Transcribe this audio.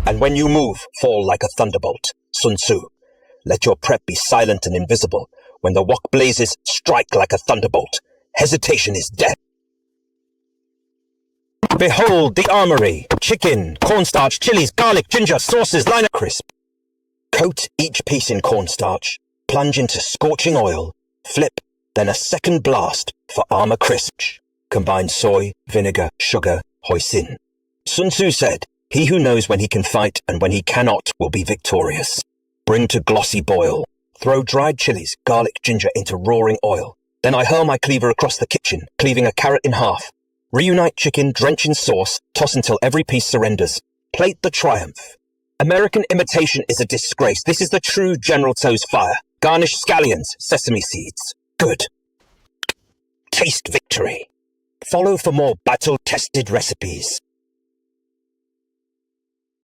And when you move, fall like a thunderbolt. Sun Tzu. Let your prep be silent and invisible. When the wok blazes, strike like a thunderbolt. Hesitation is death. Behold the armory. Chicken, cornstarch, chilies, garlic, ginger, sauces, line crisp. Coat each piece in cornstarch. Plunge into scorching oil. Flip, then a second blast for armor crisp. Combine soy, vinegar, sugar, hoisin. Sun Tzu said, "He who knows when he can fight and when he cannot will be victorious." Bring to glossy boil. Throw dried chilies, garlic, ginger into roaring oil. Then I hurl my cleaver across the kitchen, cleaving a carrot in half. Reunite chicken, drench in sauce, toss until every piece surrenders. Plate the triumph. American imitation is a disgrace. This is the true General Tso's fire. Garnish scallions, sesame seeds. Good. Taste victory. Follow for more battle-tested recipes.